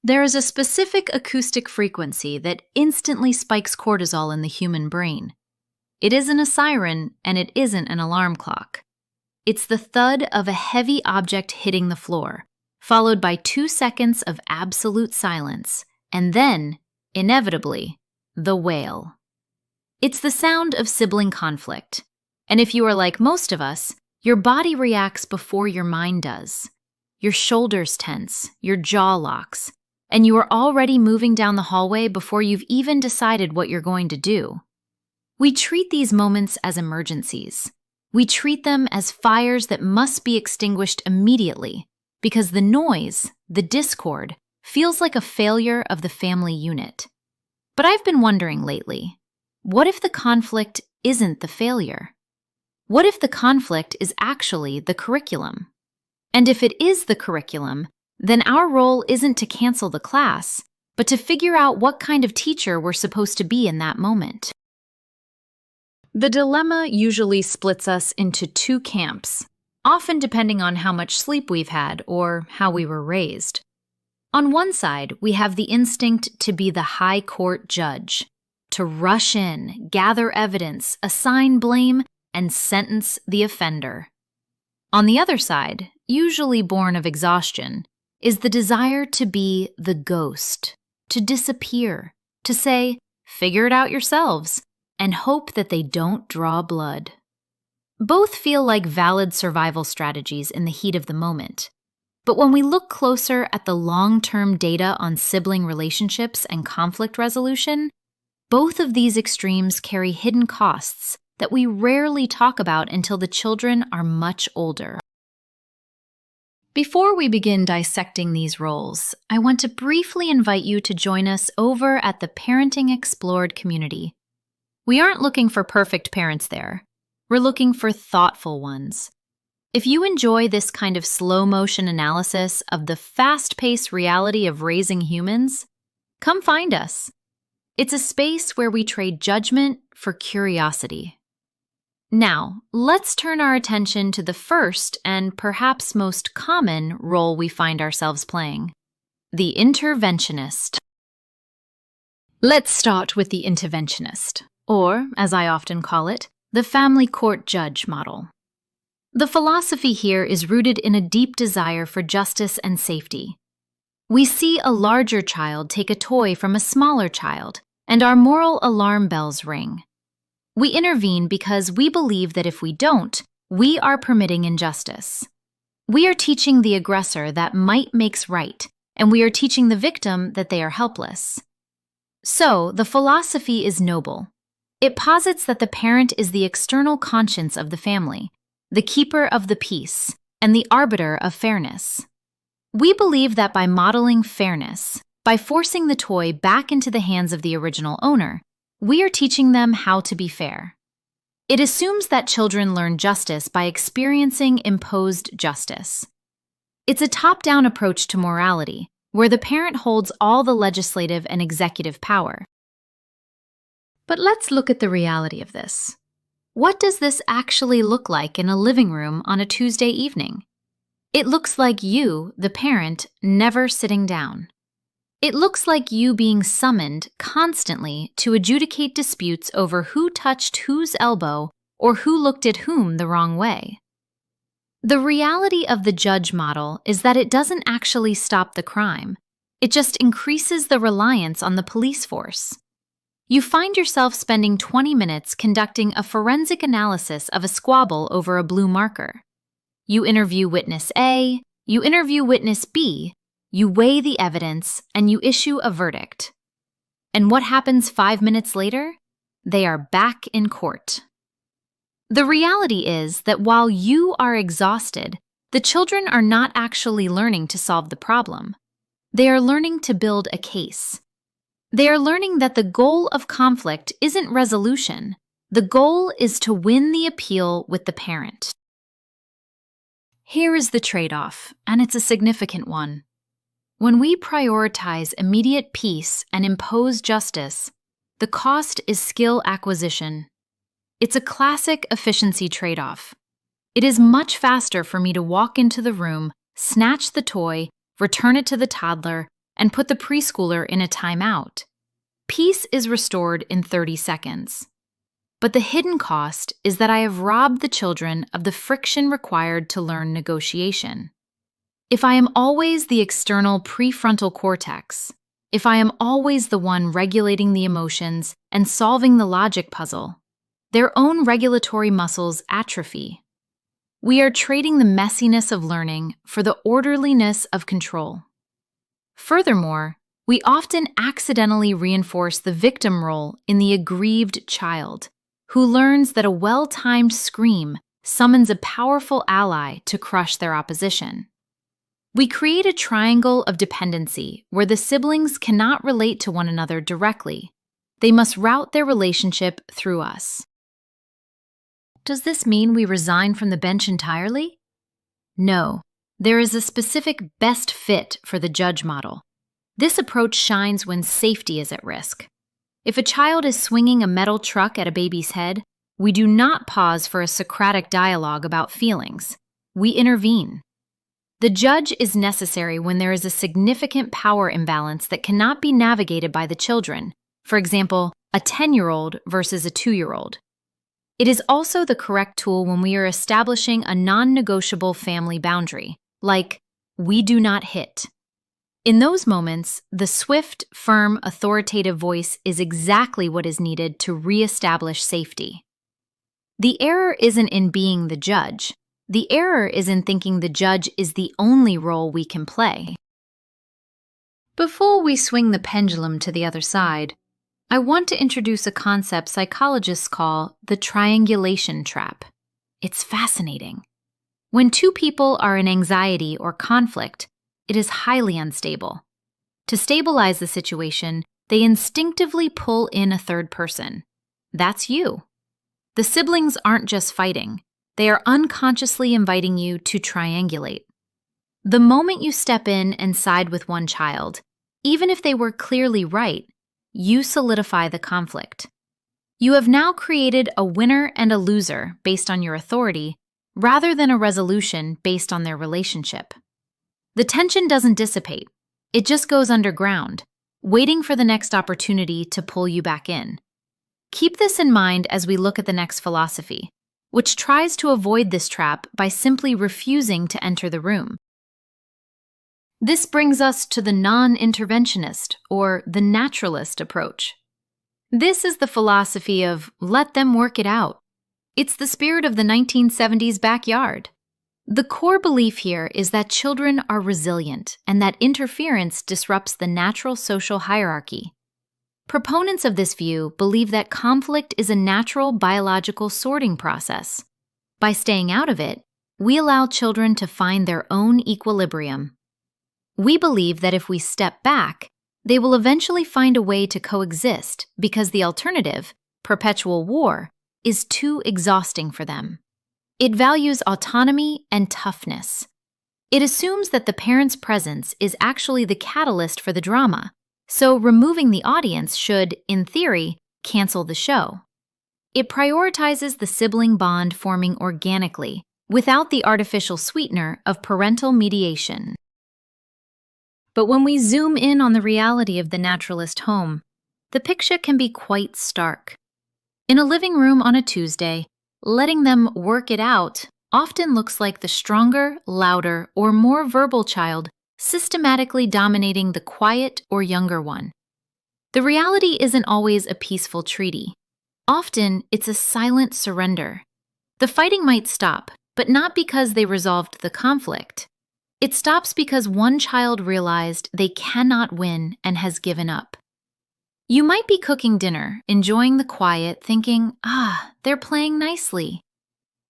There is a specific acoustic frequency that instantly spikes cortisol in the human brain. It isn't a siren, and it isn't an alarm clock. It's the thud of a heavy object hitting the floor, followed by 2 seconds of absolute silence, and then, inevitably, the wail. It's the sound of sibling conflict, and if you are like most of us, your body reacts before your mind does. Your shoulders tense, your jaw locks, and you are already moving down the hallway before you've even decided what you're going to do. We treat these moments as emergencies. We treat them as fires that must be extinguished immediately because the noise, the discord, feels like a failure of the family unit. But I've been wondering lately, what if the conflict isn't the failure? What if the conflict is actually the curriculum? And if it is the curriculum, then our role isn't to cancel the class, but to figure out what kind of teacher we're supposed to be in that moment. The dilemma usually splits us into 2 camps, often depending on how much sleep we've had or how we were raised. On one side, we have the instinct to be the high court judge, to rush in, gather evidence, assign blame, and sentence the offender. On the other side, usually born of exhaustion, is the desire to be the ghost, to disappear, to say, figure it out yourselves, and hope that they don't draw blood. Both feel like valid survival strategies in the heat of the moment. But when we look closer at the long-term data on sibling relationships and conflict resolution, both of these extremes carry hidden costs that we rarely talk about until the children are much older. Before we begin dissecting these roles, I want to briefly invite you to join us over at the ParentingExplored community. We aren't looking for perfect parents there. We're looking for thoughtful ones. If you enjoy this kind of slow-motion analysis of the fast-paced reality of raising humans, come find us. It's a space where we trade judgment for curiosity. Now, let's turn our attention to the first and perhaps most common role we find ourselves playing, the interventionist. Let's start with the interventionist, or, as I often call it, the family court judge model. The philosophy here is rooted in a deep desire for justice and safety. We see a larger child take a toy from a smaller child, and our moral alarm bells ring. We intervene because we believe that if we don't, we are permitting injustice. We are teaching the aggressor that might makes right, and we are teaching the victim that they are helpless. So, the philosophy is noble. It posits that the parent is the external conscience of the family, the keeper of the peace, and the arbiter of fairness. We believe that by modeling fairness, by forcing the toy back into the hands of the original owner, we are teaching them how to be fair. It assumes that children learn justice by experiencing imposed justice. It's a top-down approach to morality, where the parent holds all the legislative and executive power. But let's look at the reality of this. What does this actually look like in a living room on a Tuesday evening? It looks like you, the parent, never sitting down. It looks like you being summoned constantly to adjudicate disputes over who touched whose elbow or who looked at whom the wrong way. The reality of the judge model is that it doesn't actually stop the crime. It just increases the reliance on the police force. You find yourself spending 20 minutes conducting a forensic analysis of a squabble over a blue marker. You interview witness A, you interview witness B, you weigh the evidence, and you issue a verdict. And what happens 5 minutes later? They are back in court. The reality is that while you are exhausted, the children are not actually learning to solve the problem. They are learning to build a case. They are learning that the goal of conflict isn't resolution. The goal is to win the appeal with the parent. Here is the trade-off, and it's a significant one. When we prioritize immediate peace and impose justice, the cost is skill acquisition. It's a classic efficiency trade-off. It is much faster for me to walk into the room, snatch the toy, return it to the toddler, and put the preschooler in a timeout. Peace is restored in 30 seconds. But the hidden cost is that I have robbed the children of the friction required to learn negotiation. If I am always the external prefrontal cortex, if I am always the one regulating the emotions and solving the logic puzzle, their own regulatory muscles atrophy. We are trading the messiness of learning for the orderliness of control. Furthermore, we often accidentally reinforce the victim role in the aggrieved child, who learns that a well-timed scream summons a powerful ally to crush their opposition. We create a triangle of dependency where the siblings cannot relate to one another directly. They must route their relationship through us. Does this mean we resign from the bench entirely? No, there is a specific best fit for the judge model. This approach shines when safety is at risk. If a child is swinging a metal truck at a baby's head, we do not pause for a Socratic dialogue about feelings. We intervene. The judge is necessary when there is a significant power imbalance that cannot be navigated by the children, for example, a 10-year-old versus a 2-year-old. It is also the correct tool when we are establishing a non-negotiable family boundary, like, we do not hit. In those moments, the swift, firm, authoritative voice is exactly what is needed to re-establish safety. The error isn't in being the judge. The error is in thinking the judge is the only role we can play. Before we swing the pendulum to the other side, I want to introduce a concept psychologists call the Triangulation Trap. It's fascinating. When two people are in anxiety or conflict, it is highly unstable. To stabilize the situation, they instinctively pull in a third person. That's you. The siblings aren't just fighting. They are unconsciously inviting you to triangulate. The moment you step in and side with one child, even if they were clearly right, you solidify the conflict. You have now created a winner and a loser based on your authority, rather than a resolution based on their relationship. The tension doesn't dissipate. It just goes underground, waiting for the next opportunity to pull you back in. Keep this in mind as we look at the next philosophy, which tries to avoid this trap by simply refusing to enter the room. This brings us to the non-interventionist, or the naturalist approach. This is the philosophy of let them work it out. It's the spirit of the 1970s backyard. The core belief here is that children are resilient and that interference disrupts the natural social hierarchy. Proponents of this view believe that conflict is a natural biological sorting process. By staying out of it, we allow children to find their own equilibrium. We believe that if we step back, they will eventually find a way to coexist because the alternative, perpetual war, is too exhausting for them. It values autonomy and toughness. It assumes that the parent's presence is actually the catalyst for the drama, so removing the audience should, in theory, cancel the show. It prioritizes the sibling bond forming organically, without the artificial sweetener of parental mediation. But when we zoom in on the reality of the naturalist home, the picture can be quite stark. In a living room on a Tuesday, letting them work it out often looks like the stronger, louder, or more verbal child systematically dominating the quiet or younger one. The reality isn't always a peaceful treaty. Often, it's a silent surrender. The fighting might stop, but not because they resolved the conflict. It stops because one child realized they cannot win and has given up. You might be cooking dinner, enjoying the quiet, thinking, they're playing nicely.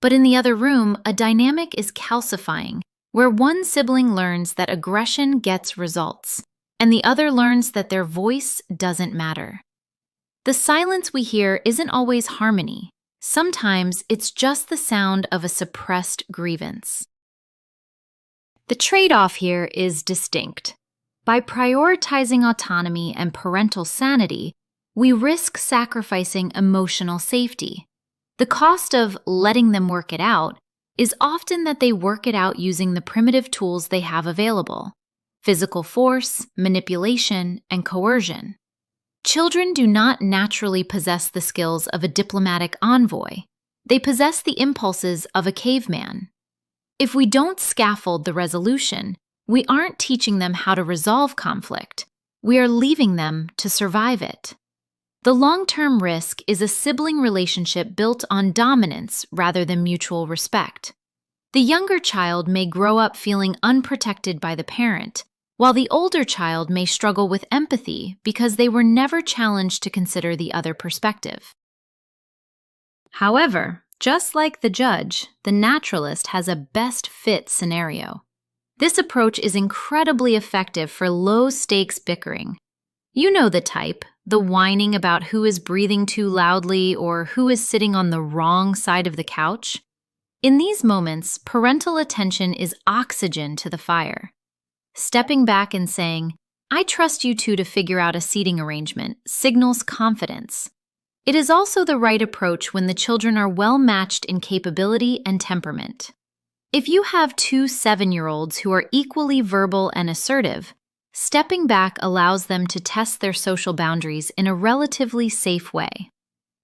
But in the other room, a dynamic is calcifying, where one sibling learns that aggression gets results, and the other learns that their voice doesn't matter. The silence we hear isn't always harmony. Sometimes it's just the sound of a suppressed grievance. The trade-off here is distinct. By prioritizing autonomy and parental sanity, we risk sacrificing emotional safety. The cost of letting them work it out is often that they work it out using the primitive tools they have available: physical force, manipulation, and coercion. Children do not naturally possess the skills of a diplomatic envoy. They possess the impulses of a caveman. If we don't scaffold the resolution, we aren't teaching them how to resolve conflict. We are leaving them to survive it. The long-term risk is a sibling relationship built on dominance rather than mutual respect. The younger child may grow up feeling unprotected by the parent, while the older child may struggle with empathy because they were never challenged to consider the other perspective. However, just like the judge, the naturalist has a best fit scenario. This approach is incredibly effective for low-stakes bickering. You know the type, the whining about who is breathing too loudly or who is sitting on the wrong side of the couch. In these moments, parental attention is oxygen to the fire. Stepping back and saying, "I trust you two to figure out a seating arrangement," signals confidence. It is also the right approach when the children are well matched in capability and temperament. If you have two 7-year-olds who are equally verbal and assertive, stepping back allows them to test their social boundaries in a relatively safe way.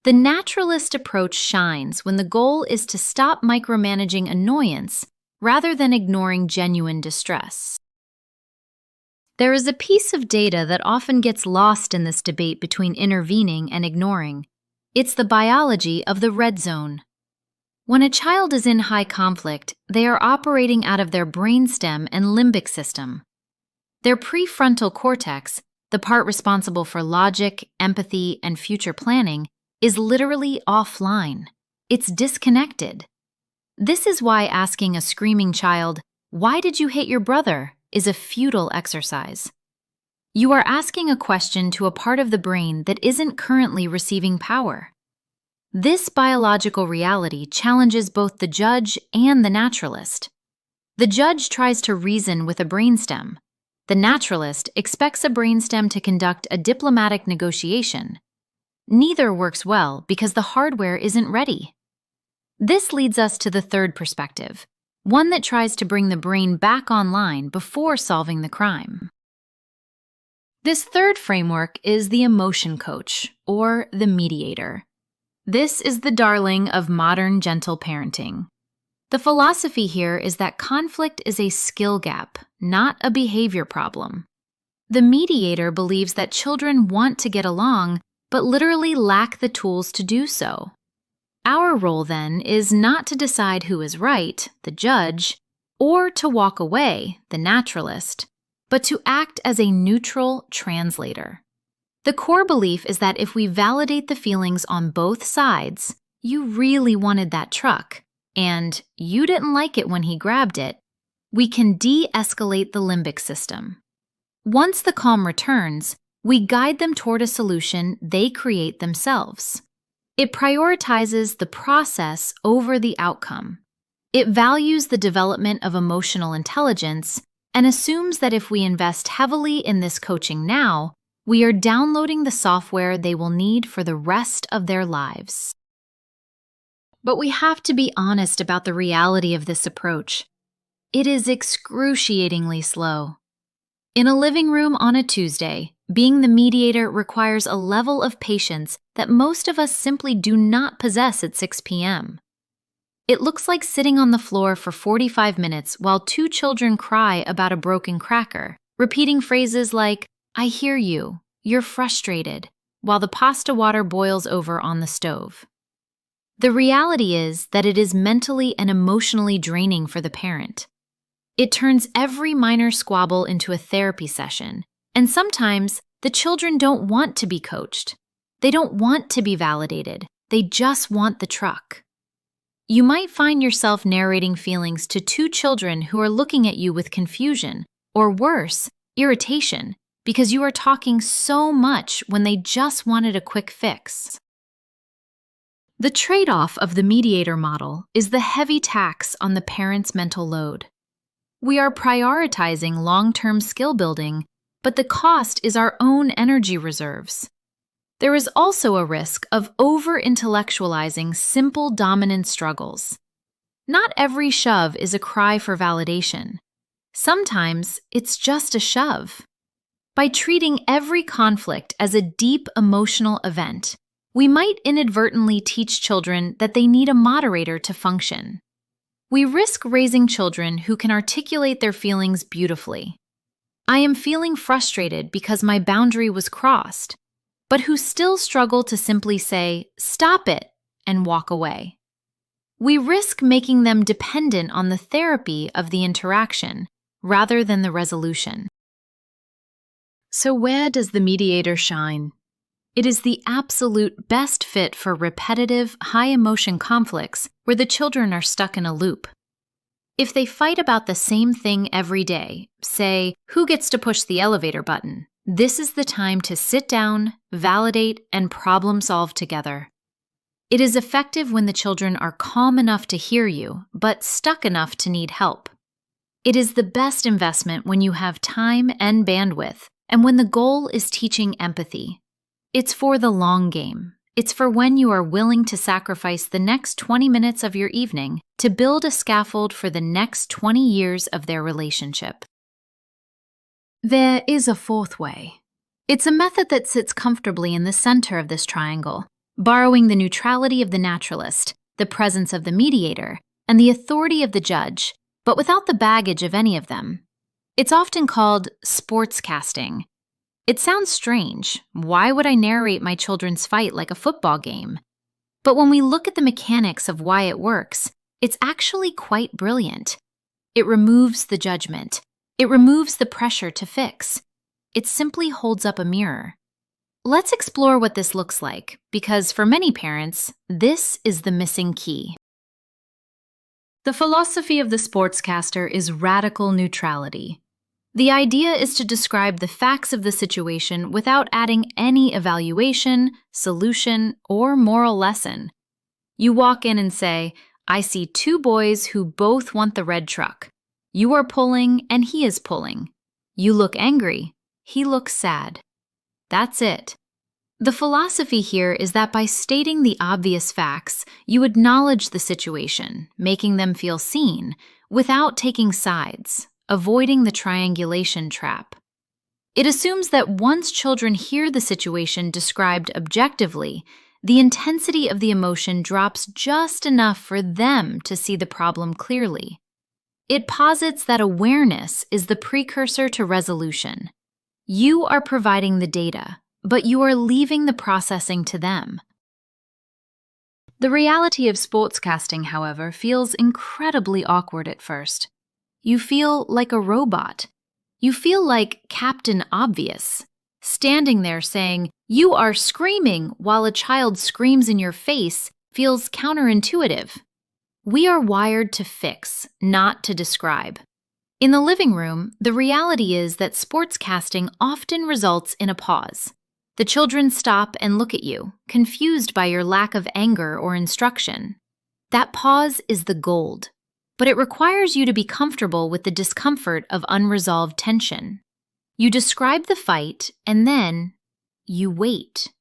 The naturalist approach shines when the goal is to stop micromanaging annoyance rather than ignoring genuine distress. There is a piece of data that often gets lost in this debate between intervening and ignoring. It's the biology of the red zone. When a child is in high conflict, they are operating out of their brainstem and limbic system. Their prefrontal cortex, the part responsible for logic, empathy, and future planning, is literally offline. It's disconnected. This is why asking a screaming child, "Why did you hit your brother?" is a futile exercise. You are asking a question to a part of the brain that isn't currently receiving power. This biological reality challenges both the judge and the naturalist. The judge tries to reason with a brainstem. The naturalist expects a brainstem to conduct a diplomatic negotiation. Neither works well because the hardware isn't ready. This leads us to the third perspective, one that tries to bring the brain back online before solving the crime. This third framework is the emotion coach, or the mediator. This is the darling of modern gentle parenting. The philosophy here is that conflict is a skill gap, not a behavior problem. The mediator believes that children want to get along, but literally lack the tools to do so. Our role, then, is not to decide who is right, the judge, or to walk away, the naturalist, but to act as a neutral translator. The core belief is that if we validate the feelings on both sides, "You really wanted that truck," and "You didn't like it when he grabbed it," we can de-escalate the limbic system. Once the calm returns, we guide them toward a solution they create themselves. It prioritizes the process over the outcome. It values the development of emotional intelligence and assumes that if we invest heavily in this coaching now, we are downloading the software they will need for the rest of their lives. But we have to be honest about the reality of this approach. It is excruciatingly slow. In a living room on a Tuesday, being the mediator requires a level of patience that most of us simply do not possess at 6 p.m. It looks like sitting on the floor for 45 minutes while two children cry about a broken cracker, repeating phrases like, "I hear you, you're frustrated," while the pasta water boils over on the stove. The reality is that it is mentally and emotionally draining for the parent. It turns every minor squabble into a therapy session, and sometimes the children don't want to be coached. They don't want to be validated. They just want the truck. You might find yourself narrating feelings to two children who are looking at you with confusion, or worse, irritation, because you are talking so much when they just wanted a quick fix. The trade-off of the mediator model is the heavy tax on the parent's mental load. We are prioritizing long-term skill building, but the cost is our own energy reserves. There is also a risk of over-intellectualizing simple dominant struggles. Not every shove is a cry for validation. Sometimes it's just a shove. By treating every conflict as a deep emotional event, we might inadvertently teach children that they need a moderator to function. We risk raising children who can articulate their feelings beautifully. I am feeling frustrated because my boundary was crossed, but who still struggle to simply say, "Stop it," and walk away. We risk making them dependent on the therapy of the interaction rather than the resolution. So where does the mediator shine? It is the absolute best fit for repetitive, high-emotion conflicts where the children are stuck in a loop. If they fight about the same thing every day, say, who gets to push the elevator button, this is the time to sit down, validate, and problem solve together. It is effective when the children are calm enough to hear you, but stuck enough to need help. It is the best investment when you have time and bandwidth, and when the goal is teaching empathy. It's for the long game. It's for when you are willing to sacrifice the next 20 minutes of your evening to build a scaffold for the next 20 years of their relationship. There is a fourth way. It's a method that sits comfortably in the center of this triangle, borrowing the neutrality of the naturalist, the presence of the mediator, and the authority of the judge, but without the baggage of any of them. It's often called sportscasting. It sounds strange. Why would I narrate my children's fight like a football game? But when we look at the mechanics of why it works, it's actually quite brilliant. It removes the judgment. It removes the pressure to fix. It simply holds up a mirror. Let's explore what this looks like, because for many parents, this is the missing key. The philosophy of the sportscaster is radical neutrality. The idea is to describe the facts of the situation without adding any evaluation, solution, or moral lesson. You walk in and say, "I see two boys who both want the red truck. You are pulling and he is pulling. You look angry. He looks sad." That's it. The philosophy here is that by stating the obvious facts, you acknowledge the situation, making them feel seen, without taking sides, avoiding the triangulation trap. It assumes that once children hear the situation described objectively, the intensity of the emotion drops just enough for them to see the problem clearly. It posits that awareness is the precursor to resolution. You are providing the data, but you are leaving the processing to them. The reality of sportscasting, however, feels incredibly awkward at first. You feel like a robot. You feel like Captain Obvious, standing there saying, "You are screaming," while a child screams in your face feels counterintuitive. We are wired to fix, not to describe. In the living room, the reality is that sportscasting often results in a pause. The children stop and look at you, confused by your lack of anger or instruction. That pause is the gold, but it requires you to be comfortable with the discomfort of unresolved tension. You describe the fight, and then you wait.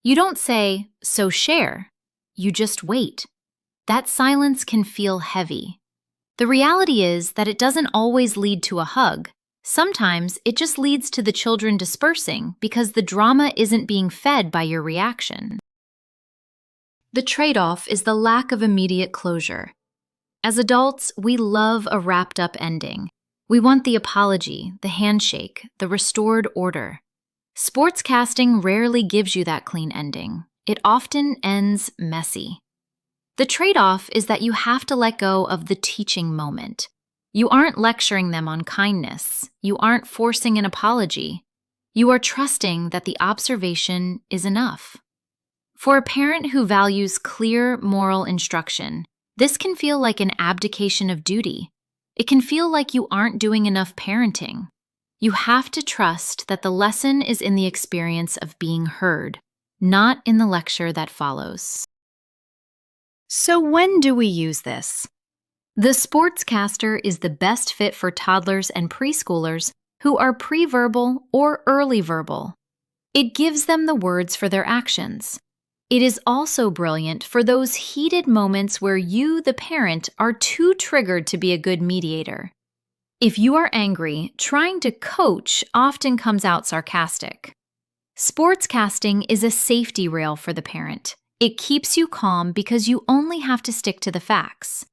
You don't say, "So share." You just wait. That silence can feel heavy. The reality is that it doesn't always lead to a hug. Sometimes it just leads to the children dispersing because the drama isn't being fed by your reaction. The trade-off is the lack of immediate closure. As adults, we love a wrapped-up ending. We want the apology, the handshake, the restored order. Sportscasting rarely gives you that clean ending. It often ends messy. The trade-off is that you have to let go of the teaching moment. You aren't lecturing them on kindness. You aren't forcing an apology. You are trusting that the observation is enough. For a parent who values clear moral instruction, this can feel like an abdication of duty. It can feel like you aren't doing enough parenting. You have to trust that the lesson is in the experience of being heard, not in the lecture that follows. So when do we use this? The sportscaster is the best fit for toddlers and preschoolers who are pre-verbal or early verbal. It gives them the words for their actions. It is also brilliant for those heated moments where you, the parent, are too triggered to be a good mediator. If you are angry, trying to coach often comes out sarcastic. Sportscasting is a safety rail for the parent. It keeps you calm because you only have to stick to the facts.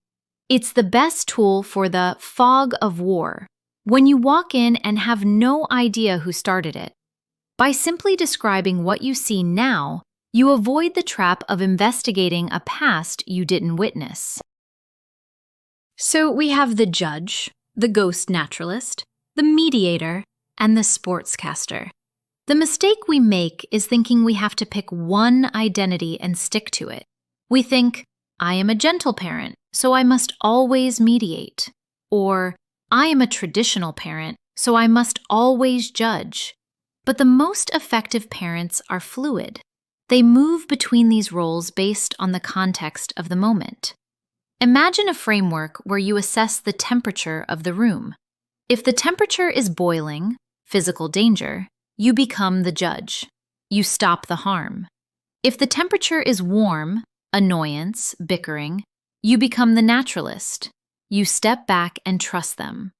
It's the best tool for the fog of war, when you walk in and have no idea who started it. By simply describing what you see now, you avoid the trap of investigating a past you didn't witness. So we have the judge, the ghost naturalist, the mediator, and the sportscaster. The mistake we make is thinking we have to pick one identity and stick to it. We think, I am a gentle parent, so I must always mediate. Or, I am a traditional parent, so I must always judge. But the most effective parents are fluid. They move between these roles based on the context of the moment. Imagine a framework where you assess the temperature of the room. If the temperature is boiling, physical danger, you become the judge. You stop the harm. If the temperature is warm, annoyance, bickering, you become the naturalist. You step back and trust them.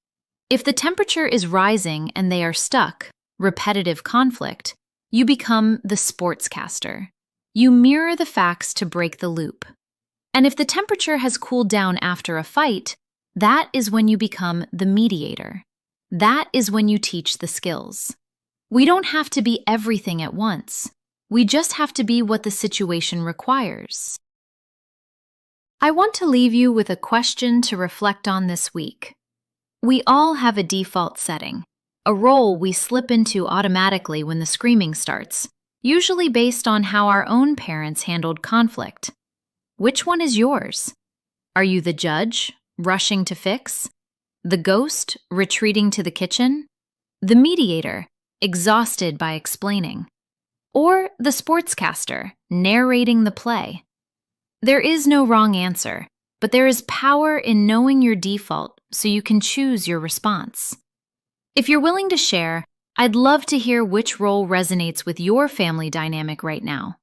If the temperature is rising and they are stuck, repetitive conflict, you become the sportscaster. You mirror the facts to break the loop. And if the temperature has cooled down after a fight, that is when you become the mediator. That is when you teach the skills. We don't have to be everything at once. We just have to be what the situation requires. I want to leave you with a question to reflect on this week. We all have a default setting, a role we slip into automatically when the screaming starts, usually based on how our own parents handled conflict. Which one is yours? Are you the judge, rushing to fix? The ghost, retreating to the kitchen? The mediator, exhausted by explaining? Or the sportscaster, narrating the play? There is no wrong answer, but there is power in knowing your default so you can choose your response. If you're willing to share, I'd love to hear which role resonates with your family dynamic right now.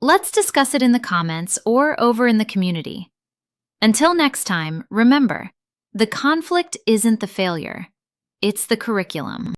Let's discuss it in the comments or over in the community. Until next time, remember, the conflict isn't the failure, it's the curriculum.